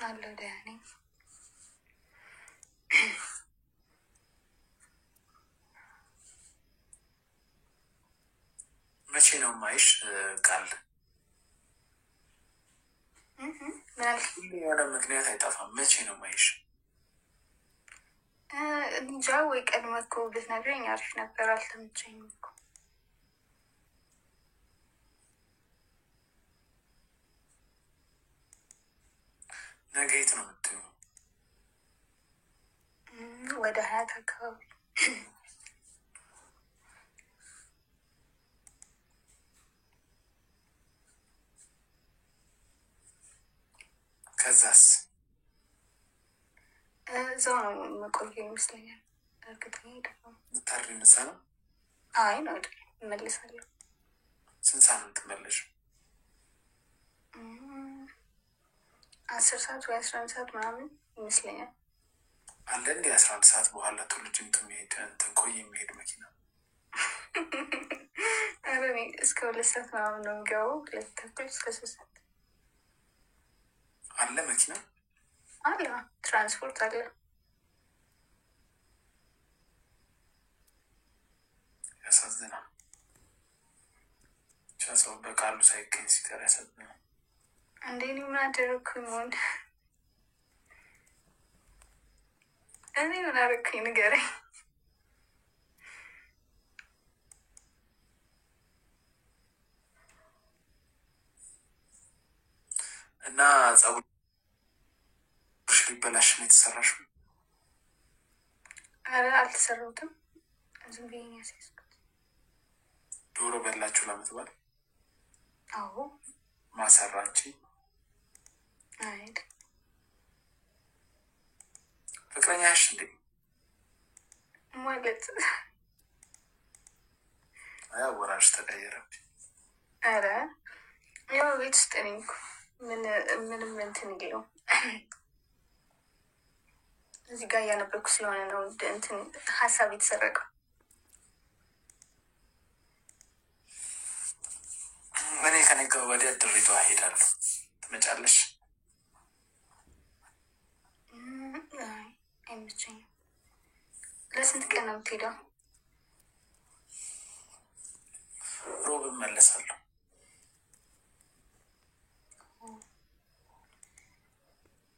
አለሁ ደህና ነኝ። መቼ ነው ማይሽ ቃል? ሁሌ የሆነ ምክንያት አይጠፋም። መቼ ነው ማይሽ? እንጃ ወይ ቀድመህ እኮ ብትነግረኝ አሪፍ ነበር። አልተመቸኝም እኮ። ነገ የት ነው የምትይው? ወደ ሀያት አካባቢ። ከዛስ? እዛው ነው የምቆየው ይመስለኛል። እርግጠኛ አይደለሁም። ምታድሪ ምሳ ነው? አይ ነው አይደለም፣ እመልሳለሁ። ስንት ሰዓት ነው የምትመለሺው? 10 ሰዓት ወይ 11 ሰዓት ምናምን ይመስለኛል። አለ እንዲ 11 ሰዓት በኋላ ቱልጅምቱ የሚሄድ ትንኮይ የሚሄድ መኪና ኧረ እኔ እስከ 2 ሰዓት ምናምን ነው የሚገባው። 2 ተኩል እስከ 3 ሰዓት አለ መኪና አለ፣ ትራንስፖርት አለ። ያሳዝናል። ሰው በቃሉ ሳይገኝ ሲቀር ያሳዝናል። እንዴ እኔ ምን አደረግኩኝ? ሆን እኔ ምን አደረግኩኝ? ንገረኝ። እና ፀጉርሽ ሊበላሽ ነው የተሰራሽው? ኧረ አልተሰራሁትም፣ ዝም ብዬ ነው ያስያዝኩት። ዶሮ በላችሁ ለምትባል? አዎ። ማሰራች አይድ ፍቅረኛሽ እንዴ? ማለት አወራሽ ተቀየረብኝ። ኧረ ያው ቤት ውስጥ ነኝ እኮ ምንም እንትን የለውም። እዚህ ጋር እያነበብኩ ስለሆነ ነው እንትን ሀሳብ የተሰረቀው። እኔ ከነገ ወዲያ ድሬዳዋ እሄዳለሁ። ትመጫለሽ? አይመቸኝም። ለስንት ቀን ነው የምትሄደው? ሮብ እመለሳለሁ።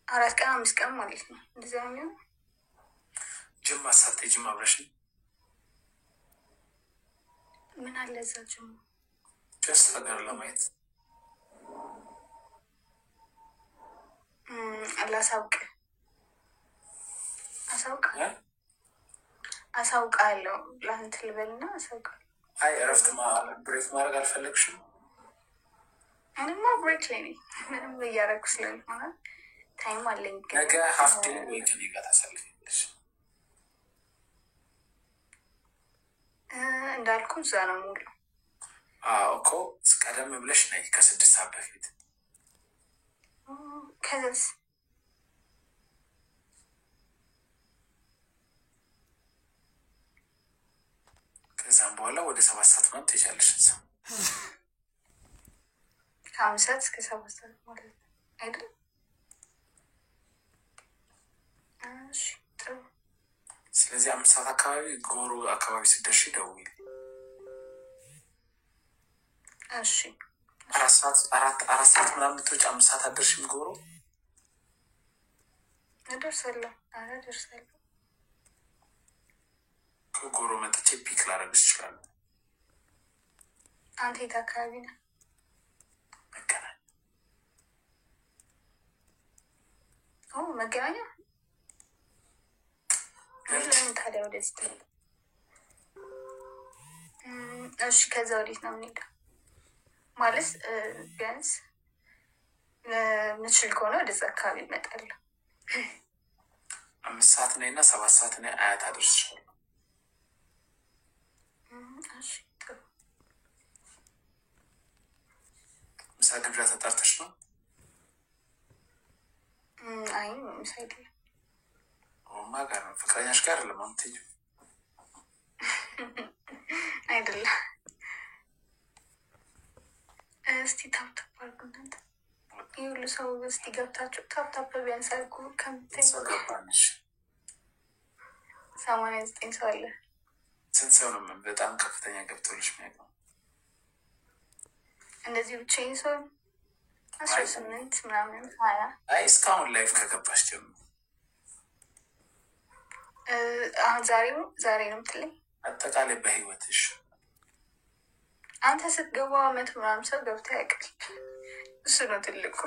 4 ቀን 5 ቀን ማለት ነው። እንደዚያ ነው። ጅማ ሳትሄጂም አብረሽኝ? ምን አለ እዛ ጅማ? ጀስት ሀገር ለማየት አሳውቃለሁ። ለአንተ ልበልና አሳውቃለሁ። አይ እረፍት ብሬክ ማድረግ አልፈለግሽም? እኔማ ብሬክ ላይ ነኝ። ምንም እያደረኩ ስለሆነ ታይም አለኝ። ነገ ሀፍቴ ወይ ከኔ ጋር ታሳልፊያለሽ? እንዳልኩ እዛ ነው ሙሉ እኮ ቀደም ብለሽ ነይ፣ ከ6 ሰዓት በፊት። ከዛስ? ከዛም በኋላ ወደ 7 ሰዓት ምናምን ትሄጃለሽ እዛ። ከ5 ሰዓት እስከ 7 ሰዓት ማለት ነው አይደል? እሺ ጥሩ። ስለዚህ 5 ሰዓት አካባቢ ጎሮ አካባቢ ስትደርሺ ደውዪ። እሺ 4 ሰዓት ምናምን ብትወጪ 5 ሰዓት አትደርሺም ጎሮ? እደርሳለሁ። ኧረ እደርሳለሁ። ከጎሮ መጥቼ ፒክ ላደርግሽ እችላለሁ። አንተ የት አካባቢ ነህ? መገናኛ። መገናኛ። ለምን ታዲያ ወደዚህ ትሄድ? እሺ ከዛ ወዴት ነው የምንሄደው? ማለት ቢያንስ ምችል ከሆነ ወደዛ አካባቢ እመጣለሁ። 5 ሰዓት ነይ እና 7 ሰዓት ነይ፣ አያት አደርስሻለሁ። እሺ ጥሩ። ምሳ ግብዣ ተጠርተሽ ነው? አይ ምሳ አይደለም። ማ ጋር ነው? ፍቅረኛሽ ጋር ለማምትዩ? አይደለም። እስቲ ታብታብ አድርጉ እናንተ። ይህ ሁሉ ሰው ውስጥ ገብታችሁ ታፕታፕ ቢያንስ አልኩ ከምታይ ሰው ገባንሽ? 89 ሰው አለ። ስንት ሰው ነው በጣም ከፍተኛ ገብቶልሽ የሚያውቀው? እንደዚህ ብቻዬን ሰው 18 ምናምን 20። አይ እስካሁን ላይፍ ከገባሽ ጀምሮ አሁን ዛሬ ነው የምትለኝ? አጠቃላይ በህይወትሽ አንተ ስትገባ 100 ምናምን ሰው ገብቶ ያውቃል። እሱ ነው ትልቁ።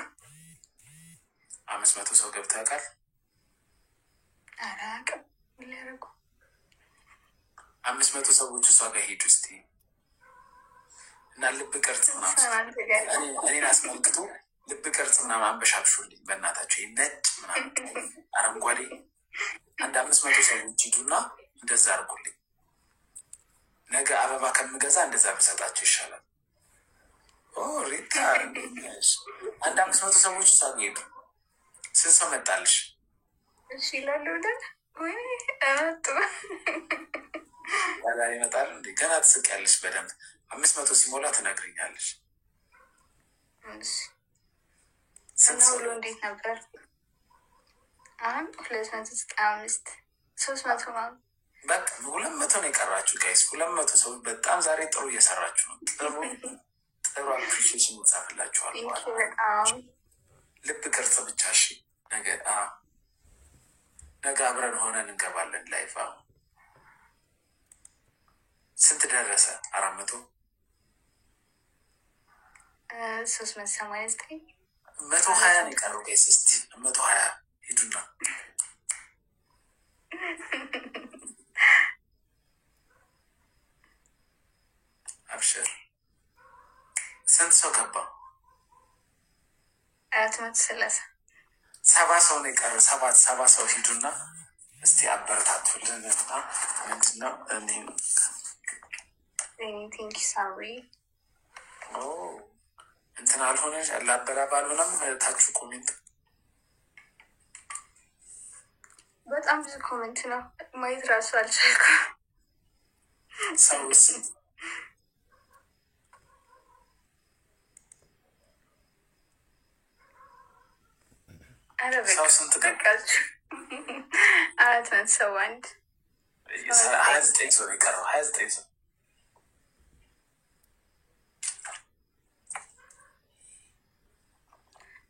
500 ሰው ገብቶ ያውቃል? ኧረ አያውቅም። ምን ሊያደርጉ 500 ሰዎች እሷ ጋር ሄዱ እስቲ እና ልብ ቅርጽ ምናምን እኔን አስመልክቶ ልብ ቅርጽ ምናምን አንበሻብሹልኝ በእናታቸው። ነጭ ምናምን አረንጓዴ 500 ሰዎች ሂዱና እንደዛ አድርጉልኝ። ነገ አበባ ከምገዛ እንደዛ በሰጣቸው ይሻላል። ሪታ 500 ሰዎች እሷ ጋር ሄዱ። ስንት ሰው መጣልሽ? እሺ ይላሉ። ወይ ይመጣል እንዴ? ገና ትስቂያለሽ በደንብ። 500 ሲሞላ ትነግሪኛለሽ። እና ውሎ እንዴት ነበር? አሁን 295 300 ነው። በቃ 200 ነው የቀራችሁ ጋይስ። 200 ሰው በጣም ዛሬ ጥሩ እየሰራችሁ ነው። ጥሩ አፕሪሺዬሽን ይጻፍላችኋል። ልብ ቅርጽ ብቻ እሺ። ነገ አብረን ሆነን እንገባለን ላይፍ። አሁን ስንት ደረሰ? 400 389 120 ነው የቀረው ጋይስ። እስቲ 120 ሂዱና አብሽር። ስንት ሰው ገባ? 430 70 ሰው ነው የቀረው። 70 ሰው ሂዱና እስቲ አበረታቱልን። ምንድነው ቲንክ ሳሪ እንትን አልሆነ ላበላብ አልሆነም። ታችሁ ኮሜንት በጣም ብዙ ኮሜንት ነው ማየት ራሱ አልቻልኩም። ሰውስ ሰው ስንት በቃችሁ? 401 29 ሰው የቀረው 29 ሰው።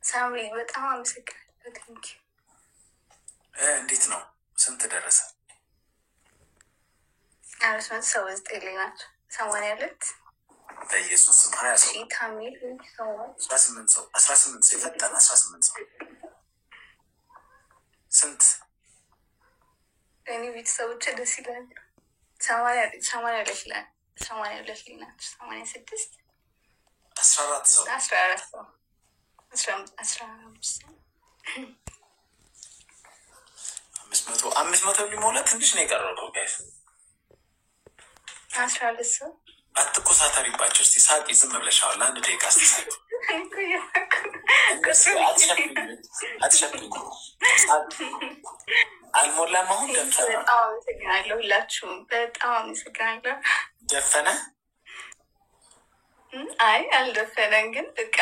ሳምሪ በጣም አመሰግናለሁ። ቴንኪ። እንዴት ነው? ስንት ደረሰ? 479 ላይ ናቸው። 82 በኢየሱስ ስም 20 ሰው ታሚል 18 ሰው 18 ሰው የፈጠነ 18 ሰው ስንት? እኔ ቤተሰቦች ደስ ይላሉ። 82 ላይ ናቸው። 86 14 ሰው 14 ሰው 15 500 ሊሞላ ትንሽ ነው የቀረው ጋይስ። 12 ሰው አትኮሳተሪባቸው እስቲ። ሳቂ ዝም ብለሻል። ለአንድ ደቂቃ አስተሳቂ አትሸፍኝ። አልሞላም። አሁን ደፈነ። በጣም አመሰግናለሁ። ሁላችሁም በጣም አመሰግናለሁ። ደፈነ? አይ አልደፈነም፣ ግን በቃ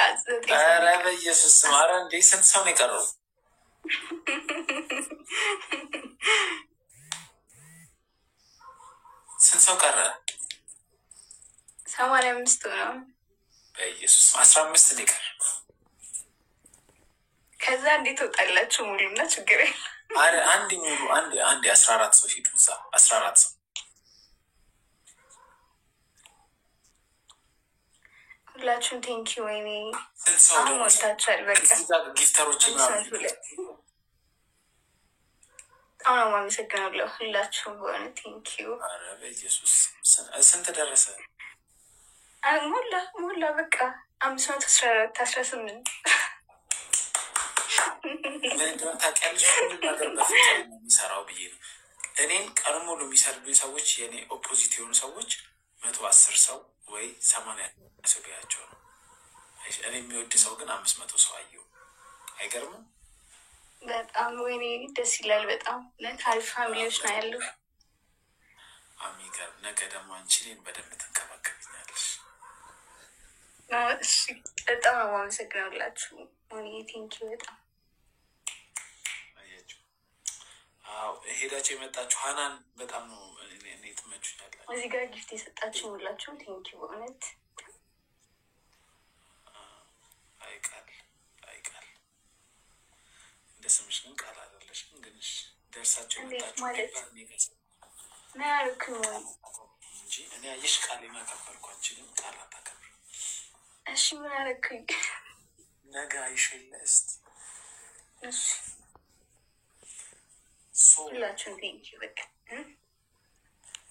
ኧረ በኢየሱስ ስም። ኧረ እንዴ ስንት ሰው ነው የቀረው? ስንት ሰው ቀረ? 85 ነው። በኢየሱስ 15 ነው የቀረ። ከዛ እንዴት ወጣላችሁ? ሙሉና ችግር የለም። አረ አንድ ሙሉ አንድ 14 ሰው ሂዱ እዛ 14 ሰው። ሁላችሁም ቴንኪ። ወይኔ ስንት ሰው አሁን ወጣችኋል። በቃ ጊፍተሮች በጣም ነው የማመሰግነው ሁላችሁም በሆነ ቴንኪዩ። አረ በኢየሱስ ስንት ደረሰ? ሞላ በቃ 514 18 ታውቂያለሽ። ሁሉ ነገር በፍቅር የሚሰራው ብዬ ነው። እኔን ቀን ሙሉ የሚሰርቡኝ ሰዎች የኔ ኦፖዚት የሆኑ ሰዎች 110 ሰው ወይ 80 ሰው ቢያቸው ነው። እኔ የሚወድ ሰው ግን 500 ሰው አየሁ። አይገርምም? በጣም ወይኔ ደስ ይላል። በጣም አሪፍ ፋሚሊዎች ነው ያሉ። የሚገርም ነገ ደግሞ አንቺ እኔን በደንብ ትንከባከብኛለሽ። እሺ በጣም ነው የማመሰግነው ሁላችሁ። ቴንኪ በጣም ሄዳቸው የመጣችሁ ሀናን በጣም ነው እኔ ትመቹኛላችሁ። እዚህ ጋር ጊፍት የሰጣችሁ ሁላችሁ ቴንኪ በእውነት አይቃል እንደ ስምሽ ግን ቃል አይደለሽም። ግን ደርሳቸው የመጣችሁ ማለት ምን ያልኩኝ እንጂ እኔ አየሽ ቃል የማከበርኩ አንቺ ግን ቃል አታከብር። እሺ ምን ያልኩኝ ነገ አይሽለ እስቲ እሺ ሁላችሁም ቴንኪ በቃ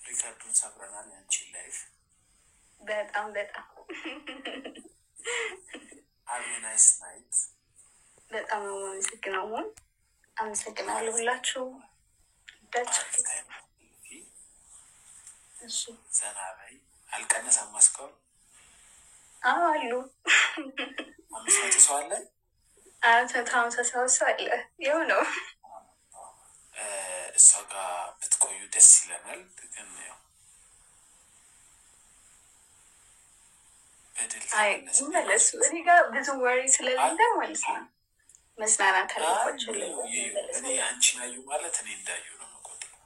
ሪካርዱን ሰብረናል። ያንቺን ላይፍ በጣም ናይስ ናይት። በጣም ነው የማመሰግነው። አመሰግናለሁ ሁላችሁ እሺ ዘና በይ። አልቀነሰም ማስከው አሉ 500 ሰው አለ 50 ሰው አለ። ይኸው ነው እሷ ጋር ብትቆዩ ደስ ይለናል። ግን ያው መለሱ እኔ ጋር ብዙ ወሬ ስለሌለ ማለት ነው መዝናናት አለባቸው። እኔ አንቺን አዩ ማለት እኔ እንዳዩ ነው የምቆጥረው።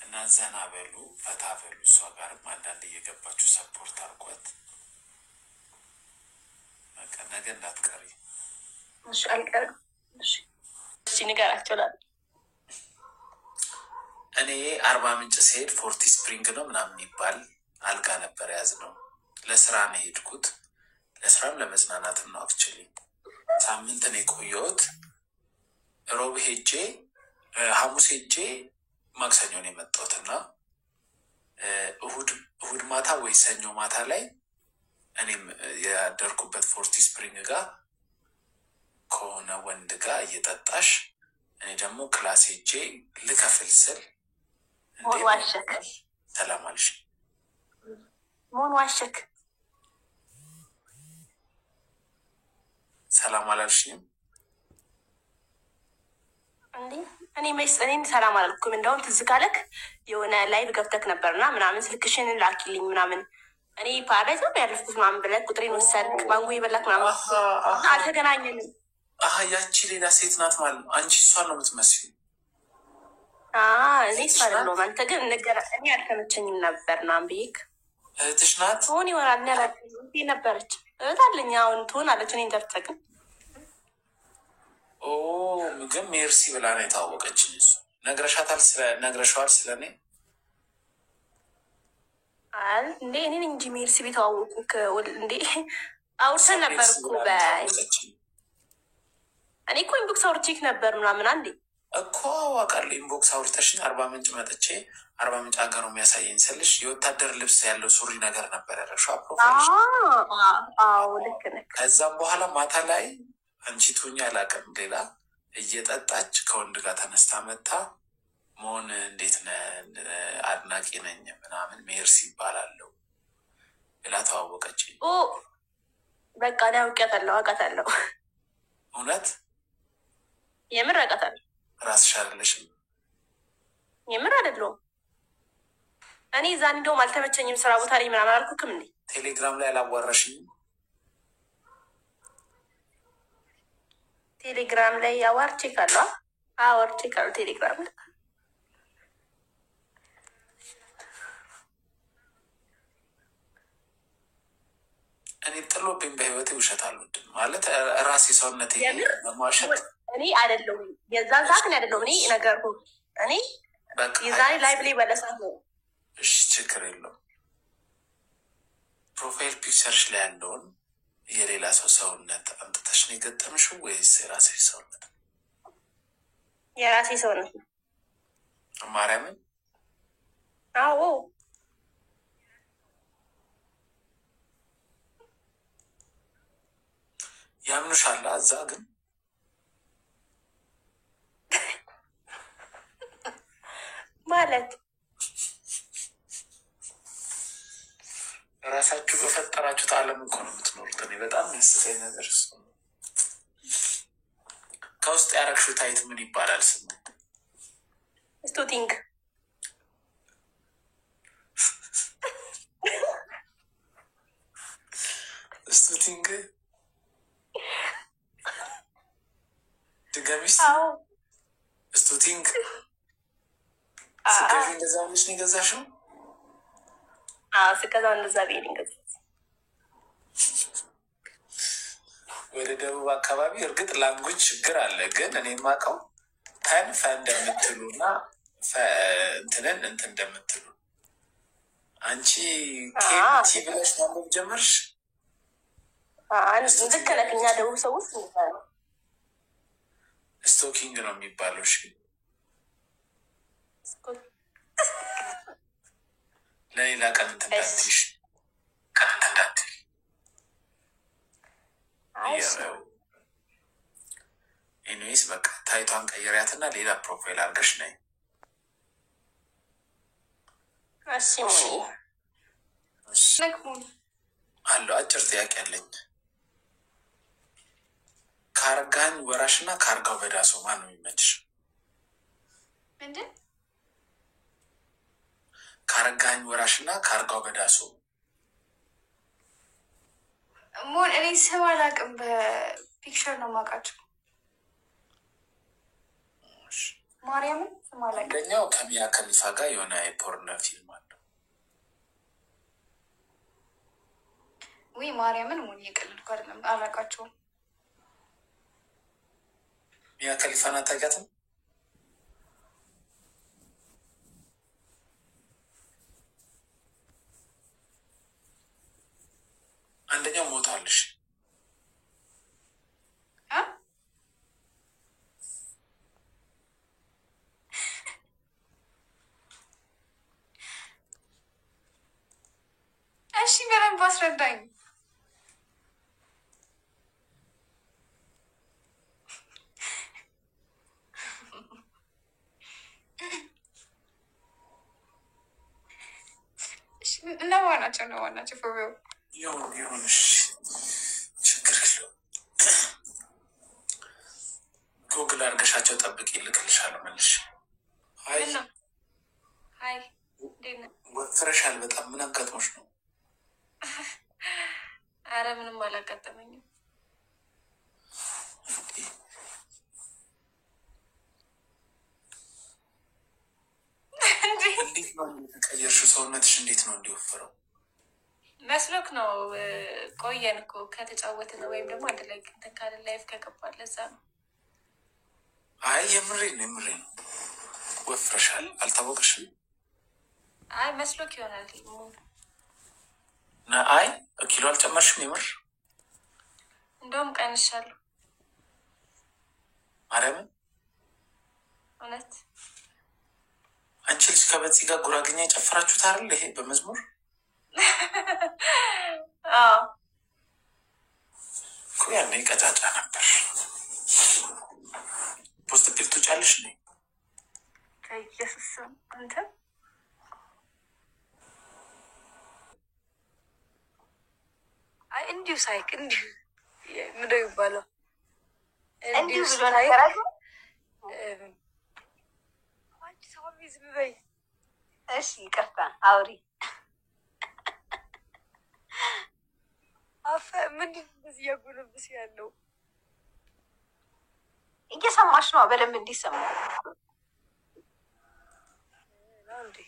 እና ዘና በሉ ፈታ በሉ። እሷ ጋርም አንዳንድ እየገባችሁ ሰፖርት አርጓት። በቃ ነገ እንዳትቀሪ። አልቀርም። ንገራቸው ላሉ እኔ አርባ ምንጭ ስሄድ ፎርቲ ስፕሪንግ ነው ምናምን የሚባል አልጋ ነበር ያዝ ነው። ለስራ ነው የሄድኩት። ለስራም ለመዝናናትም ነው። አክቹዋሊ ሳምንት ነው የቆየሁት። ሮብ ሄጄ ሐሙስ ሄጄ ማክሰኞ ነው የመጣሁት እና እሁድ ማታ ወይ ሰኞ ማታ ላይ እኔም ያደርኩበት ፎርቲ ስፕሪንግ ጋር ከሆነ ወንድ ጋር እየጠጣሽ እኔ ደግሞ ክላስ ሄጄ ልከፍል ስል ዋሸክ ሰላም አልሽ ሞን ዋሸክ ሰላም አላልሽኝም እንዴ? እኔን ሰላም አላልኩም። እንደውም ትዝ ካለክ የሆነ ላይቭ ገብተክ ነበርና ምናምን ስልክሽን ላኪልኝ ምናምን እኔ ፓራዳይዝ ነው ያለፍኩት ምናምን ብለህ ቁጥሬን ወሰድክ ማንጎ ይበላክ ምናምን አልተገናኘንም። ያቺ ሌላ ሴት ናት ማለት ነው። አንቺ እሷን ነው የምትመስዩ። እኔ እሷ አይደለሁም። አንተ ግን እኔ አልተመቸኝም ነበር ምናምን ብዬክ እህትሽ ናት ሆን ይሆናል ነበረች እህት አለኝ አሁን ትሆናለች። እኔ እንደርተግን ግን ሜርሲ ብላ ነው የታወቀችኝ። እሱ ነግረሻታል? ነግረሻዋል ስለ እኔ? እንዴ እኔን እንጂ ሜርሲ ቤት አወቁክ እንዴ? አውርተን ነበር እኮ እኔ እኮ ኢንቦክስ አውርቼክ ነበር ምናምን አንዴ እኮ አውቃለሁ። ኢንቦክስ አውርተሽኝ አርባ ምንጭ መጥቼ አርባ ምንጭ ሀገር ነው የሚያሳየኝ ስልሽ የወታደር ልብስ ያለው ሱሪ ነገር ነበር ያደረግሽው ፕሮፋይልሽ። ልክ ነህ። ከዛም በኋላ ማታ ላይ አንቺ ትሁኛ አላውቅም ሌላ እየጠጣች ከወንድ ጋር ተነስታ መታ መሆን እንዴት አድናቂ ነኝ ምናምን ሜርሲ ይባላለሁ ብላ ተዋወቀች። በቃ እኔ አውቃታለሁ። እውነት የምር አውቃታለሁ። ራስሽ አይደለሽም? የምር አይደለሁም። እኔ እዛ እንደውም አልተመቸኝም ስራ ቦታ ላይ ምናምን አልኩክም እንዴ? ቴሌግራም ላይ አላዋራሽኝም? ቴሌግራም ላይ አዋርቼካለሁ ቴሌግራም ላይ እኔ ጥሎብኝ በህይወቴ ውሸት አልወድም ማለት ራሴ ሰውነቴ መሟሸት እኔ አይደለሁም። የዛን ሰዓት እኔ አይደለሁም። እኔ ነገርኩ እኔ የዛሬ ላይቭ ላይ በለሳት ነው። እሺ ችግር የለውም። ፕሮፋይል ፒክቸርሽ ላይ ያለውን የሌላ ሰው ሰውነት አምጥተሽ ነው የገጠምሽው ወይስ የራሴ ሰውነት? የራሴ ሰውነት ነው። ማርያምን? አዎ ያምኑሻላ እዛ ግን ማለት ራሳችሁ በፈጠራችሁት ዓለም እኮ ነው የምትኖሩት። እኔ በጣም ያስቀኝ ነገር እሱ ነው። ከውስጥ ያረግሽው ታይት ምን ይባላል ስሙ? ስቱቲንግ ስቱቲንግ ድጋሚስ ስቱቲንግ ስገዢ እንደዛ ብለሽ ነው የገዛሽው? ስገዛው እንደዛ ብዬ ገዛ። ወደ ደቡብ አካባቢ እርግጥ ላንጉጅ ችግር አለ፣ ግን እኔ የማውቀው ፈ እንደምትሉ እና እንትንን እንትን እንደምትሉ። አንቺ ኬንቲ ብለሽ ማንበብ ጀመርሽ? ልክ ነህ። እኛ ደቡብ ሰዎች ስቶኪንግ ነው የሚባለው። እሺ ለሌላ ቀን እንትን እንዳትይሽ እንዳትል። ኢኒዌይስ በቃ ታይቷን ቀይሪያትና ሌላ ፕሮፋይል አድርገሽ ነይ። አለው አጭር ጥያቄ አለኝ። ከአረጋኸኝ ወራሽ እና ከአርጋው በዳሶ ማን ነው የሚመችሽ? ምንድን ከአረጋኸኝ ወራሽ እና ከአርጋው በዳሶ ሞን? እኔ ስም አላውቅም፣ በፒክቸር ነው የማውቃቸው። ማርያምን ስም አላውቅም። አንደኛው ከሚያ ከሊፋ ጋር የሆነ የፖርን ፊልም አለው። ውይ ማርያምን ሞን እየቀለድኩ አይደለም፣ አላውቃቸውም። ሚያ ከሊፋን አታውቂያትም? አንደኛው ሞታለሽ። እሺ በደንብ አስረዳኝ። እነማን ናቸው? ፎቢው ይሁንሽ፣ ችግር የለውም። ጉግል አድርገሻቸው ጠብቅ፣ ይልክልሻለሁ መልሽ። ሀይ ወፍረሻል በጣም። ምን አጋጥሞሽ ነው? አረ ምንም አላጋጠመኝም። እንዴት ነው የተቀየርሽው? ሰውነትሽ እንዴት ነው እንዲወፍረው? መስሎክ ነው። ቆየን እኮ ከተጫወትን ወይም ደግሞ አንድ ላይ እንትን ካለ ላይፍ ከገባል፣ ለዛ ነው። አይ የምሬ ነው። ወፍረሻል፣ አልታወቅሽም? አይ መስሎክ ይሆናል። አይ ኪሎ አልጨመርሽም? የምር እንደውም ቀንሻለሁ። ማርያምን እውነት። አንቺ ልጅ ከበዚህ ጋር ጉራግኛ የጨፈራችሁት አይደል? ይሄ በመዝሙር እኮ ያኔ ቀጫጫ ነበር። ፖስት ፒል ትውጫለሽ ነ ኢየሱስ አንተ አይ እንዲሁ ሳይክ እንዲሁ ምንድነው ይባለው? እንዲሁ ብሎ ነገር አለ። አንቺ ሰው ዝም በይ እሺ። ይቅርታ አውሪ። አፈ ምንድን እንደዚህ ያጎነብስ ያለው? እየሰማሽ ነው? በደንብ እንዲሰማ እንዴ?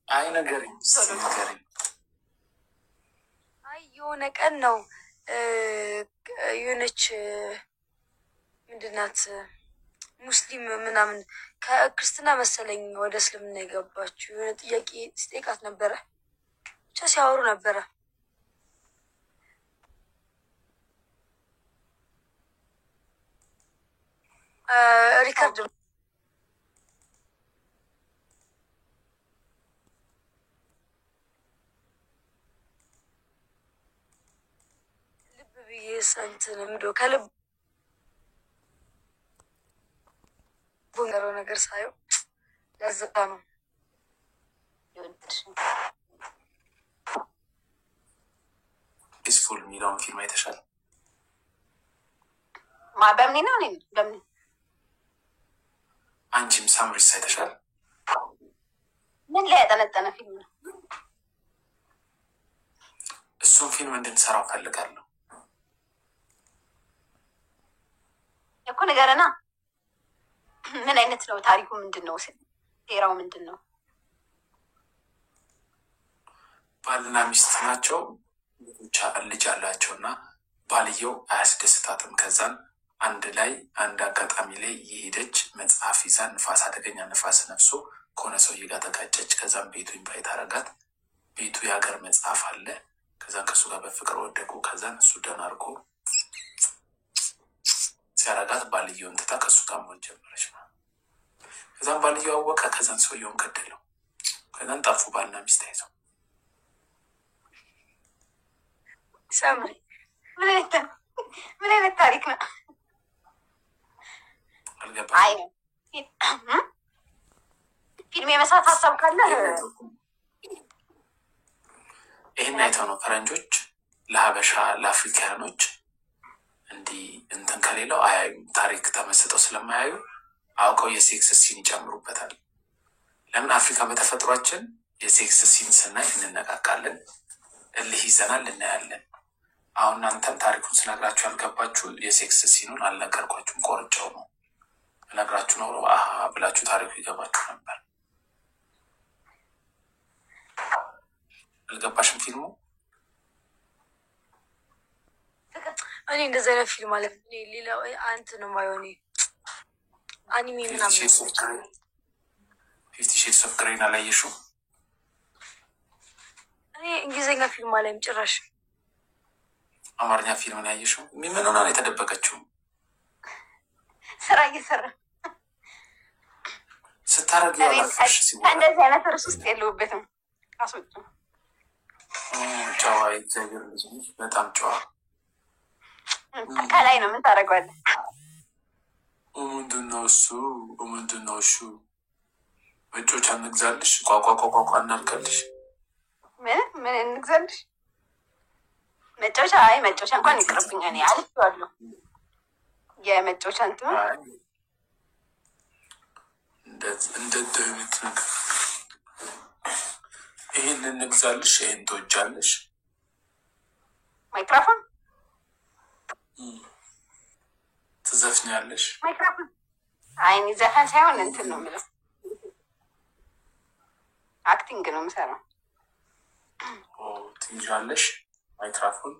አይ ነገርኝ። አይ የሆነ ቀን ነው የሆነች ምንድናት ሙስሊም ምናምን ከክርስትና መሰለኝ ወደ እስልምና የገባችው የሆነ ጥያቄ ሲጠይቃት ነበረ። ብቻ ሲያወሩ ነበረ። ሪከርድ ልብ ብዬ እንትን ምንድን ነው ከልብ ነገር ሳየው ለዛ ነው። ፒስፉል የሚለውን ፊልም አይተሻል? በምን ነው? በምን አንቺም ሳምሪስ አይተሻል? ምን ላይ ያጠነጠነ ፊልም ነው? እሱም ፊልም እንድንሰራው ፈልጋለሁ እኮ። ንገረና፣ ምን አይነት ነው ታሪኩ? ምንድን ነው ሴራው? ምንድን ነው? ባልና ሚስት ናቸው። ልጅ አላቸው እና ባልየው አያስደስታትም። ከዛን አንድ ላይ አንድ አጋጣሚ ላይ የሄደች መጽሐፍ ይዛ ንፋስ፣ አደገኛ ንፋስ ነፍሶ ከሆነ ሰውዬ ጋር ተጋጨች። ከዛም ቤቱ ኢንቫይት አረጋት። ቤቱ የሀገር መጽሐፍ አለ። ከዛን ከእሱ ጋር በፍቅር ወደቁ። ከዛን እሱ ደህና አድርጎ ሲያረጋት ባልየውን ትታ ከእሱ ጋር መሆን ጀመረች። ከዛም ባልየው አወቀ። ከዛን ሰውየውን ገደለው። ከዛን ጠፉ ባልና ሚስት አይዘው። ሰምሪ፣ ምን አይነት ታሪክ ነው? አልገባኝም። ፊልም የመስራት ሀሳብ ካለ ይህን አይተው ነው ፈረንጆች ለሀበሻ ለአፍሪካኖች እንዲህ እንትን ከሌለው አያዩም። ታሪክ ተመስጠው ስለማያዩ አውቀው የሴክስ ሲን ይጨምሩበታል። ለምን አፍሪካ በተፈጥሯችን የሴክስ ሲን ስናይ እንነቃቃለን፣ እልህ ይዘናል፣ እናያለን። አሁን እናንተም ታሪኩን ስነግራችሁ ያልገባችሁ የሴክስ ሲኑን አልነገርኳችሁም። ቆርጫው ነው ነግራችሁ ኖሮ አሀ ብላችሁ ታሪኩ ይገባችሁ ነበር። አልገባሽም ፊልሙ? እኔ እንደዚህ አይነት ፊልም አለ ሌላ አንተ ነው ማየው አኒሜ ምናምን። ፊፍቲ ሼድስ ኦፍ ግሬን አላየሽው? እኔ እንግሊዝኛ ፊልም አላይም ጭራሽ። አማርኛ ፊልም ነው ያየሽው? ምን ሆና ነው የተደበቀችው? ስራ እየሰራ ስታረግ ያላፍሽ ሲሆን እንደዚህ አይነት ርዕስ ውስጥ የለውበትም። አስወጡ። ጨዋ እግዚአብሔር ልጅ በጣም ጨዋ። ከላይ ነው ምን ታደርገዋለህ? ምንድን ነው እሱ? ምንድን ነው እሱ? መጮቻ እንግዛልሽ? ቋቋቋቋቋ እናልከልሽ? ምን እንግዛልሽ? መጫወቻ? አይ መጫወቻ እንኳን ይቅርብኛ። እኔ አልፌዋለሁ የመጫወቻ እንትን እንደት አይነት ነገር። ይህን እንግዛልሽ? ይህን ትወጃለሽ? ማይክሮፎን ትዘፍኛለሽ? ማይክሮፎን? አይ እኔ ዘፈን ሳይሆን እንትን ነው የምለው፣ አክቲንግ ነው የምሰራው። ትይዣለሽ ማይክሮፎን?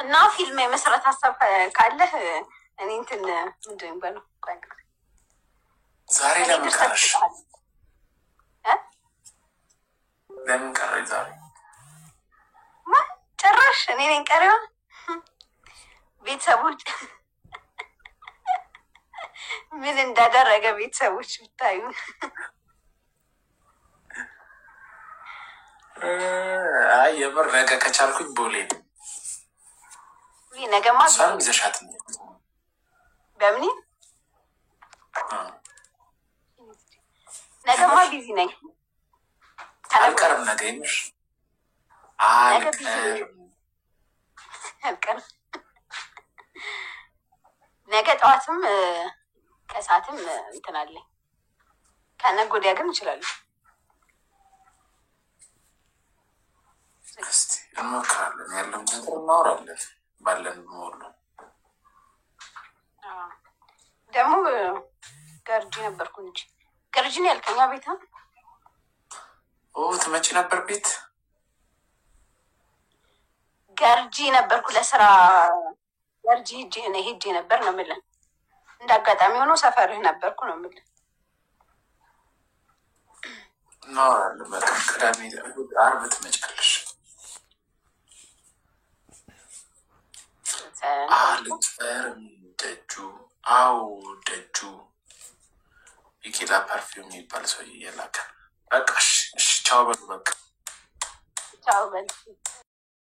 እና ፊልም የመስራት ሀሳብ ካለህ እኔ እንትን ምንድን ነው የሚባለው? ዛሬ ለምን ቀረሽ? ለምን ቀረሽ ዛሬ? ጭራሽ እኔ ነኝ ቀሪዋ። ቤተሰቦች ምን እንዳደረገ ቤተሰቦች ብታዩ። አይ የምር ነገ ከቻልኩኝ ቦሌ ነው። ነገማ እሷንም ይዘሻት ነው። በምን ነገማ ቢዚ ነኝ። አልቀርም ነገ ይምር አልቀርም። ነገ ጠዋትም ከሰዓትም እንትን አለኝ። ከነገ ወዲያ ግን እችላለሁ። እስቲ እንሞክራለን። ያለውን ነገር እናወራለን ባለን ሞሉ። ደግሞ ገርጂ ነበርኩ እንጂ ገርጂን ያልከኛ ቤታ ትመጪ ነበር ቤት? ገርጂ ነበርኩ ለስራ ገርጂ ሄጄ ነበር ነው የምልህ። እንደ አጋጣሚ ሆኖ ሰፈርህ ነበርኩ ነው የምልህ። እናወራለን በቃ ቅዳሜ ዓርብ ትመጫለሽ። አልፈርም ደጁ አው ደጁ የኬላ ፐርፊውም የሚባል ሰው እየላከ በቃ እሺ ቻው በሉ በቃ ቻው በል።